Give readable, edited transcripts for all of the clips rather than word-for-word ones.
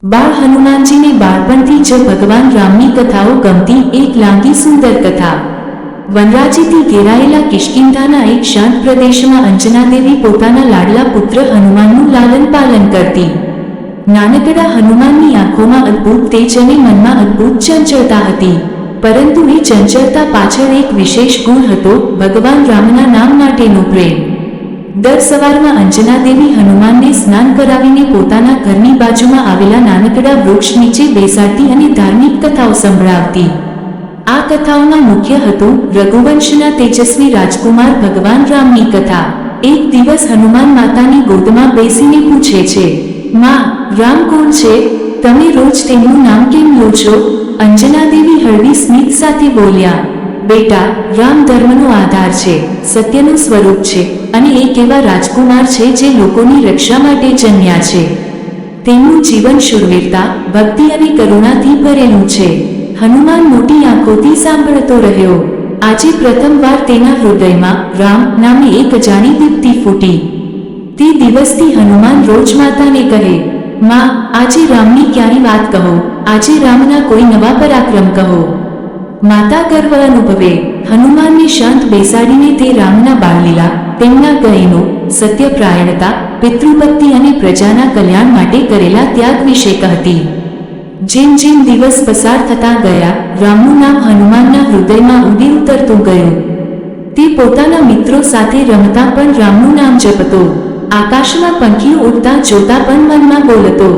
બાળ હનુમાનજીને બાળપણથી જ ભગવાન રામની કથાઓ ગમતી. એક લાંબી સુંદર કથા. વનરાજીથી ઘેરાયેલા કિષ્કિંધાના એક શાંત પ્રદેશમાં અંજનાદેવી પોતાના લાડલા પુત્ર હનુમાનનું લાલન પાલન કરતી. નાનકડા હનુમાનની આંખોમાં અદ્ભુત તેજ અને મનમાં અદ્ભુત ચંચળતા હતી. પરંતુ એ ચંચળતા પાછળ એક વિશેષ ગુણ હતો, ભગવાન રામના નામ માટેનો પ્રેમ. દર સવારમાં અંજનાદેવી હનુમાનને સ્નાન કરાવીને પોતાના ઘરની બાજુમાં આવેલા નાનકડા વૃક્ષ નીચે બેસાડતી અને ધાર્મિક કથાઓ સંભળાવતી. આ કથાઓમાં મુખ્ય હતું રઘુવંશના તેજસ્વી રાજકુમાર ભગવાન રામની કથા. એક દિવસ હનુમાન માતાની ગોદમાં બેસીને પૂછે છે, માં, રામ કોણ છે? તમે રોજ તેમનું નામ કેમ લો છો? અંજનાદેવી હળવી સ્મિત સાથે બોલ્યા, બેટા, રામ ધર્મનો આધાર છે, સત્યનું સ્વરૂપ છે અને એક એવા રાજકુમાર છે જે લોકોની રક્ષા માટે જન્મ્યા છે. તેમનું જીવન શૂરવીરતા, ભક્તિ અને કરુણાથી ભરેલું છે. હનુમાન મોટી આંખોથી સાંભળતો રહ્યો. આજે પ્રથમવાર તેના હૃદયમાં રામ નામે એક અજાણી દીપ્તિ ફૂટી. તે દિવસથી હનુમાન રોજ માતાને કહે, માં, આજે રામની ક્યાંય વાત કહો, આજે રામના કોઈ નવા પરાક્રમ કહો. માતા ગર્વ અનુભવે. હનુમાનને શાંત બેસાડીને તે રામના બાળલીલા, તેમના ગયનો, સત્યપ્રાયણતા, પિતૃભક્તિ અને પ્રજાના કલ્યાણ માટે કરેલા ત્યાગ વિશે કહેતી. જેમ જેમ દિવસ પસાર થતા ગયા, રામનું નામ હનુમાનના હૃદયમાં ઊંડે ઉતરતું ગયું. તે પોતાના મિત્રો સાથે રમતા પણ રામનું નામ જપતો. આકાશમાં પંખીઓ ઉડતા જોતા પણ મનમાં બોલતો,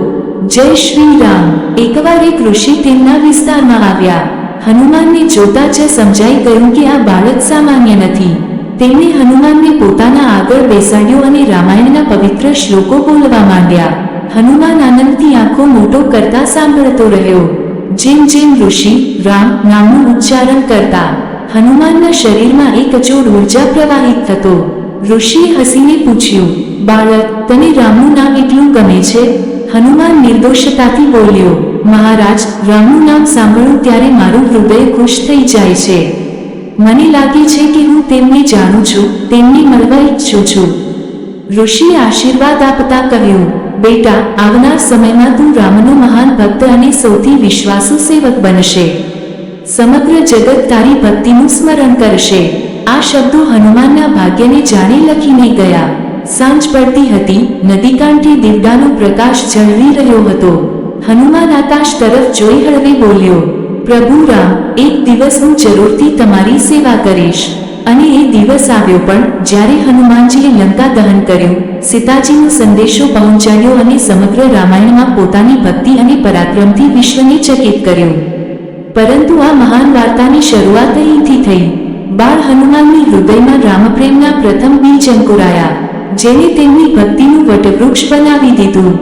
જય શ્રી રામ. એકવાર એક ઋષિ તેમના વિસ્તારમાં આવ્યા. હનુમાનને જોતા જ સમજાઈ ગયું કે આ બાળક સામાન્ય નથી. તેમણે હનુમાનને પોતાના આગળ બેસાડ્યો અને રામાયણના પવિત્ર શ્લોકો બોલવા માંડ્યા. હનુમાન આનંદથી આંખો મોટો કરતા સાંભળતો રહ્યો. જેમ જેમ ઋષિ રામ નામનું ઉચ્ચારણ કરતા, હનુમાનના શરીરમાં એક અચોડ ઉર્જા પ્રવાહિત થતો. ઋષિએ હસીને પૂછ્યું, બાળક, તને રામનું નામ એટલું ગમે છે? હનુમાન નિર્દોષતાથી બોલ્યો, મહારાજ, રામનું નામ સાંભળું ત્યારે મારું હૃદય ખુશ થઈ જાય છે. મને લાગે છે કે હું તેમને જાણું છું, તેમને મળવા ઈચ્છું છું. ઋષિએ આશીર્વાદ આપતા કહ્યું, બેટા, આવનાર સમયમાં તું રામનો મહાન ભક્ત અને સૌથી વિશ્વાસુ સેવક બનશે. સમગ્ર જગત તારી ભક્તિનું સ્મરણ કરશે. આ શબ્દો હનુમાનના ભાગ્યને જાણે લખીને ગયા. સાંજ પડતી હતી. નદી કાંઠે દીવડાનો પ્રકાશ ઝળહળી રહ્યો હતો. હનુમાન આકાશ તરફ જોઈ હળવે બોલ્યો, પ્રભુ રામ, એક દિવસ હું જરૂરથી તમારી સેવા કરીશ. અને એ દિવસ આવ્યો પણ જ્યારે હનુમાનજીએ લંકા દહન કર્યું, સીતાજીનો સંદેશો પહોંચાડ્યો અને સમગ્ર રામાયણમાં પોતાની ભક્તિ અને પરાક્રમથી વિશ્વને ચકિત કર્યું. પરંતુ આ મહાન વાર્તાની શરૂઆત અહીંથી થઈ. બાળ હનુમાનની હૃદયમાં રામપ્રેમના પ્રથમ બીજ અંકુરાયા, જેને તેમની ભક્તિનું વટવૃક્ષ બનાવી દીધું.